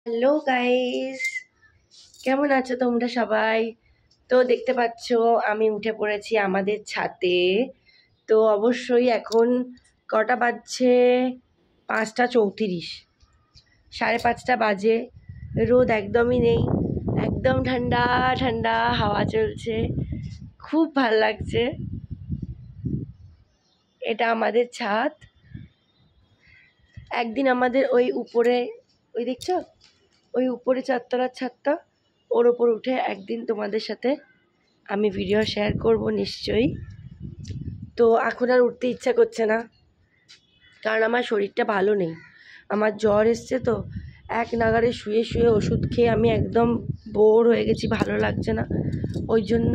Hello guys, কেমন আছো তোমরা সবাই? তো দেখতে পাচ্ছ আমি উঠে পড়েছি আমাদের ছাদে। তো অবশ্যই এখন কটা বাজছে? 5:34, 5:30 বাজে। রোদ একদমই নেই, একদম ঠান্ডা ঠান্ডা হাওয়া চলছে, খুব ভাল লাগছে। এটা আমাদের ছাদ। একদিন আমাদের ওই উপরে, ওই দেখছো ওই উপরে 4তলার ছাদটা, ওর ওপর উঠে একদিন তোমাদের সাথে আমি ভিডিও শেয়ার করব নিশ্চয়ই। তো এখন আর উঠতে ইচ্ছা করছে না, কারণ আমার শরীরটা ভালো নেই, আমার জ্বর এসছে। তো এক নাগারে শুয়ে শুয়ে ওষুধ খেয়ে আমি একদম বোর হয়ে গেছি, ভালো লাগছে না। ওই জন্য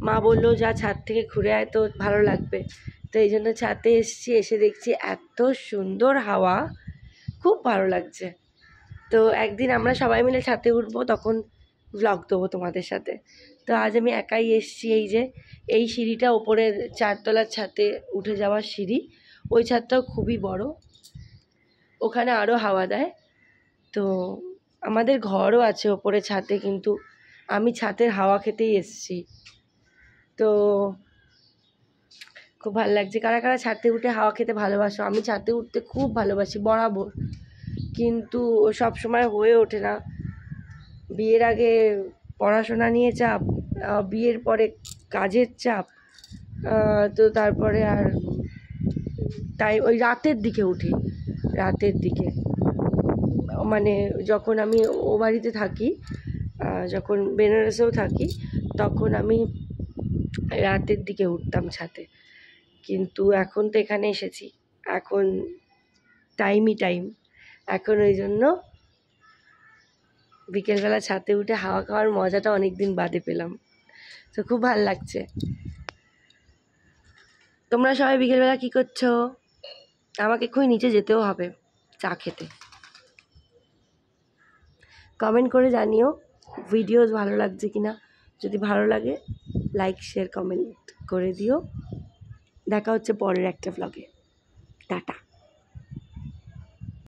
মা বললো যা ছাদ থেকে ঘুরে আয়, তো ভালো লাগবে। তো এই জন্য ছাদে এসছি, এসে দেখছি এত সুন্দর হাওয়া, খুব ভালো লাগছে। তো একদিন আমরা সবাই মিলে ছাদে উঠবো, তখন ভ্লগ দেবো তোমাদের সাথে। তো আজ আমি একাই এসছি। এই যে এই সিঁড়িটা ওপরের 4তলার ছাদে উঠে যাওয়ার সিঁড়ি, ওই ছাদটাও খুবই বড়, ওখানে আরও হাওয়া দেয়। তো আমাদের ঘরও আছে ওপরে ছাদে, কিন্তু আমি ছাদের হাওয়া খেতেই এসছি। তো খুব ভালো লাগছে। কারা কারা ছাদে উঠে হাওয়া খেতে ভালোবাসো? আমি ছাদে উঠতে খুব ভালোবাসি বরাবর, কিন্তু সব সময় হয়ে ওঠে না। বিয়ের আগে পড়াশোনা নিয়ে চাপ, বিয়ের পরে কাজের চাপ, তো তারপরে আর তাই ওই রাতের দিকে উঠি। রাতের দিকে মানে যখন আমি ও বাড়িতে থাকি, যখন বেনারসেও থাকি, তখন আমি রাতের দিকে উঠতাম ছাদে। কিন্তু এখন তো এখানে এসেছি, এখন টাইমই টাইম। এখন ওই জন্য বিকেলবেলা ছাদে উঠে হাওয়া খাওয়ার মজাটা অনেক দিন বাদে পেলাম। তো খুব ভালো লাগছে। তোমরা সবাই বিকেলবেলা কী করছো? আমাকে এক্ষুনি নিচে যেতেও হবে চা খেতে। কমেন্ট করে জানিও ভিডিওস ভালো লাগছে কি না। যদি ভালো লাগে লাইক শেয়ার কমেন্ট করে দিও। দেখা হচ্ছে পরের একটা ভ্লগে। টাটা।